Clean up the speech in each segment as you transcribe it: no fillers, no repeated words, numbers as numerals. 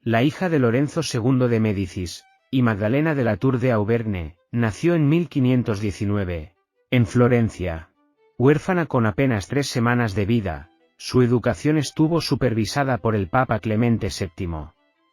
La hija de Lorenzo II de Médicis y Magdalena de la Tour de Auvergne, nació en 1519, en Florencia. Huérfana con apenas 3 semanas de vida, su educación estuvo supervisada por el Papa Clemente VII.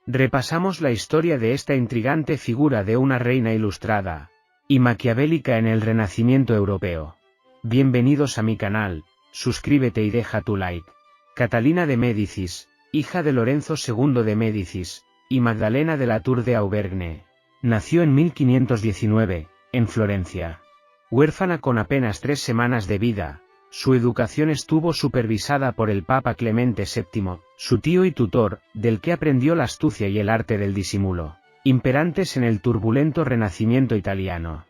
Repasamos la historia de esta intrigante figura de una reina ilustrada y maquiavélica en el Renacimiento europeo. Bienvenidos a mi canal, suscríbete y deja tu like. Catalina de Médicis, hija de Lorenzo II de Médicis y Magdalena de la Tour de Auvergne, nació en 1519, en Florencia. Huérfana con apenas 3 semanas de vida, su educación estuvo supervisada por el Papa Clemente VII, su tío y tutor, del que aprendió la astucia y el arte del disimulo, imperantes en el turbulento Renacimiento italiano.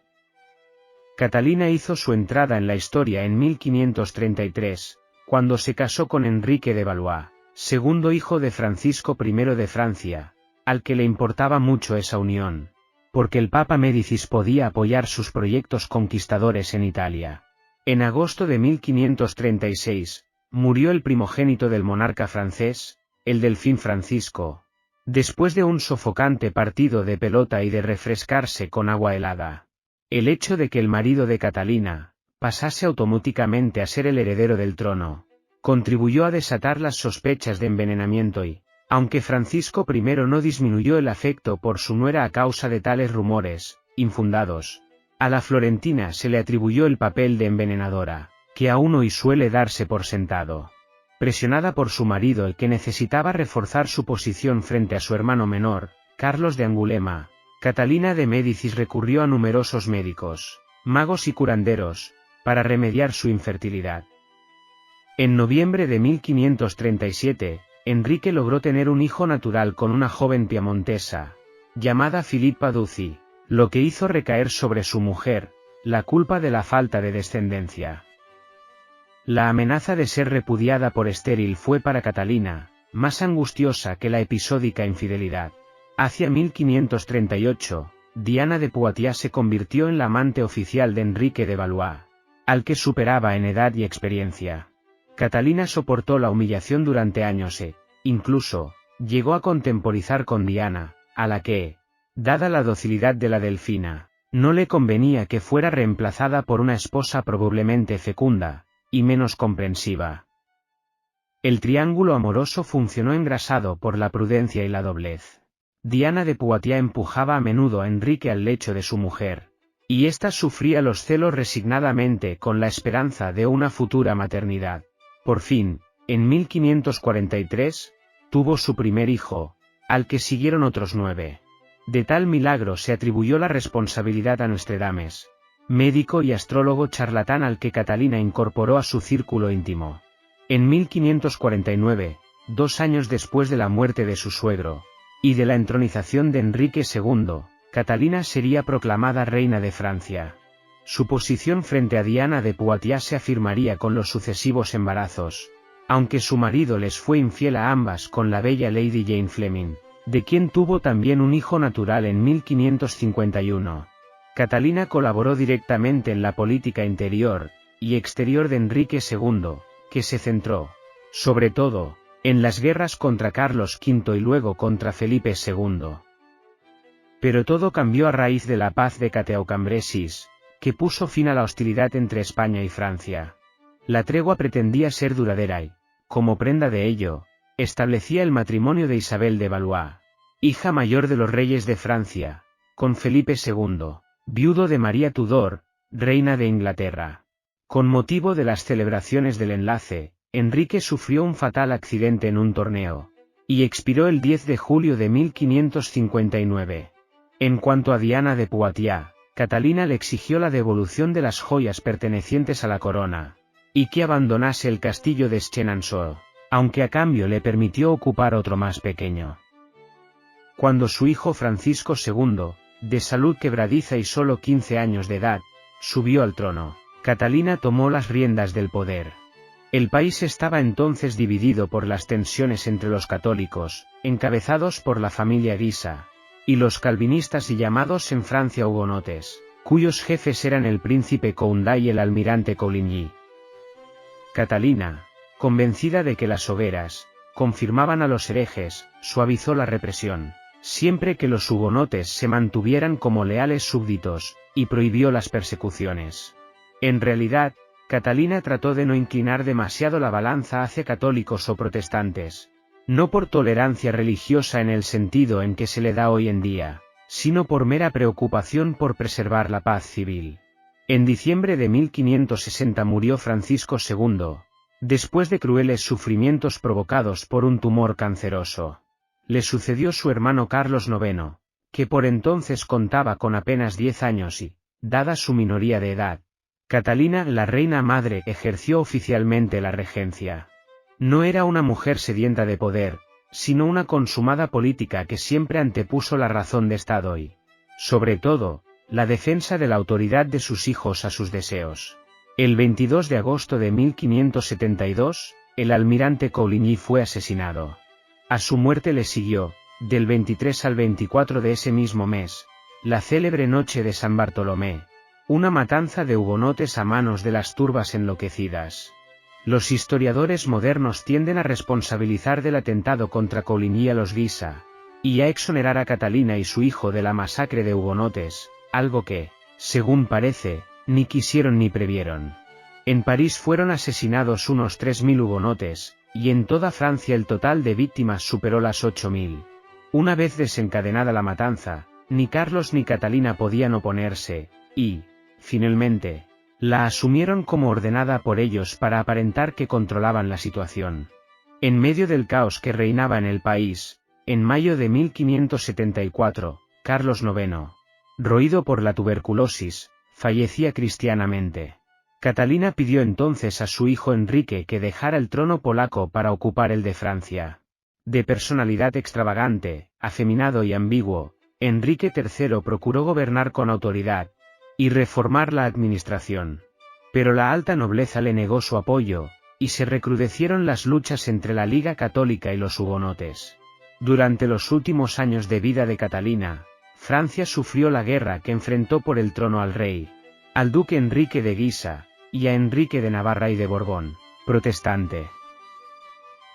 Catalina hizo su entrada en la historia en 1533, cuando se casó con Enrique de Valois, segundo hijo de Francisco I de Francia, al que le importaba mucho esa unión, porque el Papa Médicis podía apoyar sus proyectos conquistadores en Italia. En agosto de 1536, murió el primogénito del monarca francés, el delfín Francisco, después de un sofocante partido de pelota y de refrescarse con agua helada. El hecho de que el marido de Catalina pasase automáticamente a ser el heredero del trono contribuyó a desatar las sospechas de envenenamiento y, aunque Francisco I no disminuyó el afecto por su nuera a causa de tales rumores infundados, a la florentina se le atribuyó el papel de envenenadora, que aún hoy suele darse por sentado. Presionada por su marido, el que necesitaba reforzar su posición frente a su hermano menor, Carlos de Angulema, Catalina de Médicis recurrió a numerosos médicos, magos y curanderos, para remediar su infertilidad. En noviembre de 1537, Enrique logró tener un hijo natural con una joven piamontesa, llamada Filippa Duzzi, lo que hizo recaer sobre su mujer la culpa de la falta de descendencia. La amenaza de ser repudiada por estéril fue para Catalina más angustiosa que la episódica infidelidad. Hacia 1538, Diana de Poitiers se convirtió en la amante oficial de Enrique de Valois, al que superaba en edad y experiencia. Catalina soportó la humillación durante años e, incluso, llegó a contemporizar con Diana, a la que, dada la docilidad de la delfina, no le convenía que fuera reemplazada por una esposa probablemente fecunda y menos comprensiva. El triángulo amoroso funcionó engrasado por la prudencia y la doblez. Diana de Poitiers empujaba a menudo a Enrique al lecho de su mujer, y ésta sufría los celos resignadamente con la esperanza de una futura maternidad. Por fin, en 1543, tuvo su primer hijo, al que siguieron otros 9. De tal milagro se atribuyó la responsabilidad a Nostradamus, médico y astrólogo charlatán al que Catalina incorporó a su círculo íntimo. En 1549, 2 años después de la muerte de su suegro, y de la entronización de Enrique II, Catalina sería proclamada reina de Francia. Su posición frente a Diana de Poitiers se afirmaría con los sucesivos embarazos, aunque su marido les fue infiel a ambas con la bella Lady Jane Fleming, de quien tuvo también un hijo natural en 1551. Catalina colaboró directamente en la política interior y exterior de Enrique II, que se centró, sobre todo, en las guerras contra Carlos V y luego contra Felipe II. Pero todo cambió a raíz de la paz de Cateau-Cambrésis, que puso fin a la hostilidad entre España y Francia. La tregua pretendía ser duradera y, como prenda de ello, establecía el matrimonio de Isabel de Valois, hija mayor de los reyes de Francia, con Felipe II, viudo de María Tudor, reina de Inglaterra. Con motivo de las celebraciones del enlace, Enrique sufrió un fatal accidente en un torneo, y expiró el 10 de julio de 1559. En cuanto a Diana de Poitiers, Catalina le exigió la devolución de las joyas pertenecientes a la corona, y que abandonase el castillo de Chenonceau, aunque a cambio le permitió ocupar otro más pequeño. Cuando su hijo Francisco II, de salud quebradiza y solo 15 años de edad, subió al trono, Catalina tomó las riendas del poder. El país estaba entonces dividido por las tensiones entre los católicos, encabezados por la familia Guisa, y los calvinistas y llamados en Francia hugonotes, cuyos jefes eran el príncipe Condat y el almirante Coligny. Catalina, convencida de que las hogueras confirmaban a los herejes, suavizó la represión, siempre que los hugonotes se mantuvieran como leales súbditos, y prohibió las persecuciones. En realidad, Catalina trató de no inclinar demasiado la balanza hacia católicos o protestantes, no por tolerancia religiosa en el sentido en que se le da hoy en día, sino por mera preocupación por preservar la paz civil. En diciembre de 1560 murió Francisco II, después de crueles sufrimientos provocados por un tumor canceroso. Le sucedió su hermano Carlos IX, que por entonces contaba con apenas 10 años y, dada su minoría de edad, Catalina, la reina madre, ejerció oficialmente la regencia. No era una mujer sedienta de poder, sino una consumada política que siempre antepuso la razón de Estado y, sobre todo, la defensa de la autoridad de sus hijos a sus deseos. El 22 de agosto de 1572, el almirante Coligny fue asesinado. A su muerte le siguió, del 23 al 24 de ese mismo mes, la célebre noche de San Bartolomé, una matanza de hugonotes a manos de las turbas enloquecidas. Los historiadores modernos tienden a responsabilizar del atentado contra Coligny a los Guisa, y a exonerar a Catalina y su hijo de la masacre de hugonotes, algo que, según parece, ni quisieron ni previeron. En París fueron asesinados unos 3.000 hugonotes, y en toda Francia el total de víctimas superó las 8.000. Una vez desencadenada la matanza, ni Carlos ni Catalina podían oponerse, y, finalmente, la asumieron como ordenada por ellos para aparentar que controlaban la situación. En medio del caos que reinaba en el país, en mayo de 1574, Carlos IX, roído por la tuberculosis, fallecía cristianamente. Catalina pidió entonces a su hijo Enrique que dejara el trono polaco para ocupar el de Francia. De personalidad extravagante, afeminado y ambiguo, Enrique III procuró gobernar con autoridad y reformar la administración. Pero la alta nobleza le negó su apoyo, y se recrudecieron las luchas entre la Liga Católica y los hugonotes. Durante los últimos años de vida de Catalina, Francia sufrió la guerra que enfrentó por el trono al rey, al duque Enrique de Guisa, y a Enrique de Navarra y de Borbón, protestante.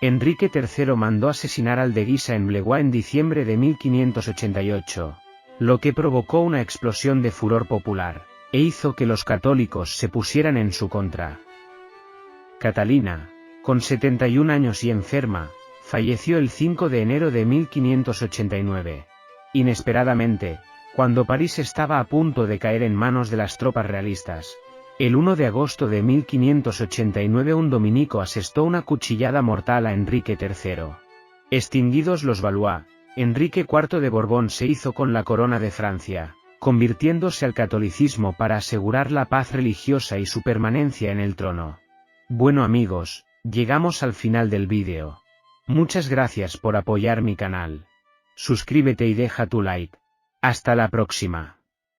Enrique III mandó asesinar al de Guisa en Blois en diciembre de 1588, lo que provocó una explosión de furor popular, e hizo que los católicos se pusieran en su contra. Catalina, con 71 años y enferma, falleció el 5 de enero de 1589. Inesperadamente, cuando París estaba a punto de caer en manos de las tropas realistas. El 1 de agosto de 1589 un dominico asestó una cuchillada mortal a Enrique III. Extinguidos los Valois, Enrique IV de Borbón se hizo con la corona de Francia, convirtiéndose al catolicismo para asegurar la paz religiosa y su permanencia en el trono. Bueno amigos, llegamos al final del vídeo. Muchas gracias por apoyar mi canal. Suscríbete y deja tu like. Hasta la próxima.